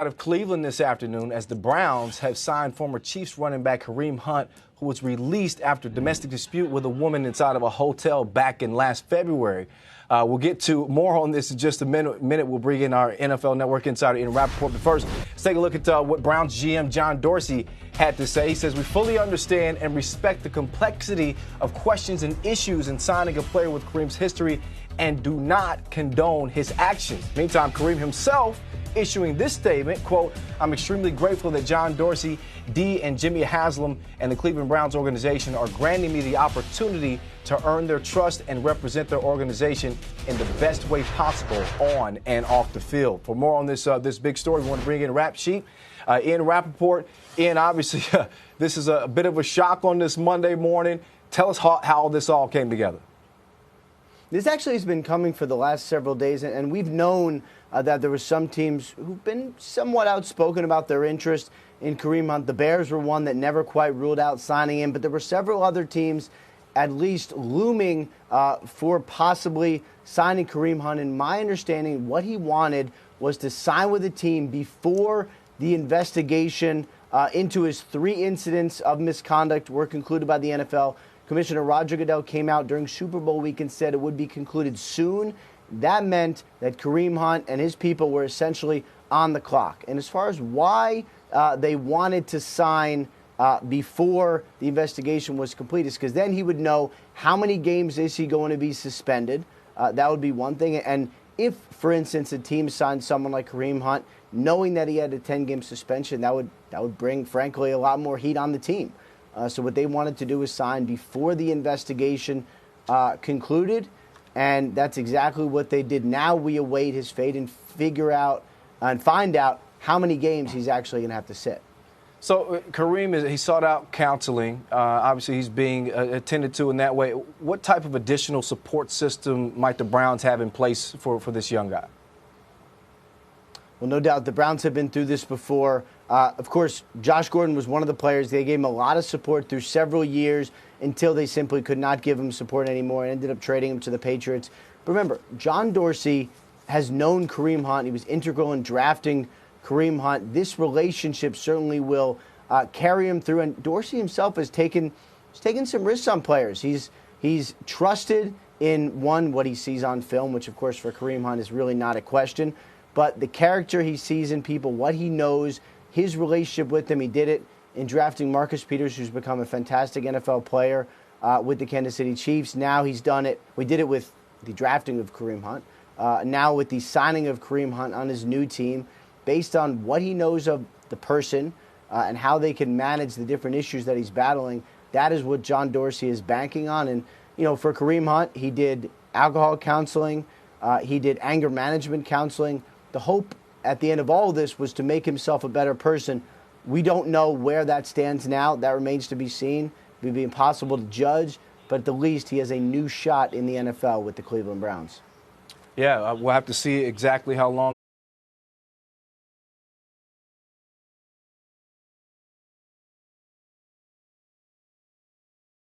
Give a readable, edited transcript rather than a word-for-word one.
Out of Cleveland this afternoon as the Browns have signed former Chiefs running back Kareem Hunt, who was released after domestic dispute with a woman inside of a hotel back in last February. We'll get to more on this in just a minute. We'll bring in our NFL Network insider in Rapoport. But first, let's take a look at what Browns GM John Dorsey had to say. He says, "We fully understand and respect the complexity of questions and issues in signing a player with Kareem's history and do not condone his actions." Meantime, Kareem himself issuing this statement, quote, "I'm extremely grateful that John Dorsey, D, and Jimmy Haslam and the Cleveland Browns organization are granting me the opportunity to earn their trust and represent their organization in the best way possible on and off the field." For more on this big story, we want to bring in Rap Sheet, Ian Rapoport. Ian, obviously, this is a bit of a shock on this Monday morning. Tell us how this all came together. This actually has been coming for the last several days, and we've known that there were some teams who've been somewhat outspoken about their interest in Kareem Hunt. The Bears were one that never quite ruled out signing him, but there were several other teams at least looming for possibly signing Kareem Hunt. And my understanding, what he wanted was to sign with a team before the investigation into his 3 incidents of misconduct were concluded by the NFL. Commissioner Roger Goodell came out during Super Bowl week and said it would be concluded soon. That meant that Kareem Hunt and his people were essentially on the clock. And as far as why they wanted to sign before the investigation was complete, is because then he would know how many games is he going to be suspended. That would be one thing. And if, for instance, a team signed someone like Kareem Hunt, knowing that he had a 10-game suspension, that would bring, frankly, a lot more heat on the team. So what they wanted to do was sign before the investigation concluded, and that's exactly what they did. Now we await his fate and figure out and find out how many games he's actually going to have to sit. So Kareem, he sought out counseling. Obviously, he's being attended to in that way. What type of additional support system might the Browns have in place for this young guy? Well, no doubt the Browns have been through this before. Of course, Josh Gordon was one of the players. They gave him a lot of support through several years until they simply could not give him support anymore and ended up trading him to the Patriots. But remember, John Dorsey has known Kareem Hunt. He was integral in drafting Kareem Hunt. This relationship certainly will carry him through. And Dorsey himself has taken some risks on players. He's trusted in, one, what he sees on film, which, of course, for Kareem Hunt is really not a question. But the character he sees in people, what he knows, his relationship with them. He did it in drafting Marcus Peters, who's become a fantastic NFL player with the Kansas City Chiefs. Now he's done it. We did it with the drafting of Kareem Hunt. Now with the signing of Kareem Hunt on his new team, based on what he knows of the person and how they can manage the different issues that he's battling, that is what John Dorsey is banking on. And, you know, for Kareem Hunt, he did alcohol counseling. He did anger management counseling. The hope at the end of all of this was to make himself a better person. We don't know where that stands now. That remains to be seen. It would be impossible to judge, but at the least he has a new shot in the NFL with the Cleveland Browns. Yeah, we'll have to see exactly how long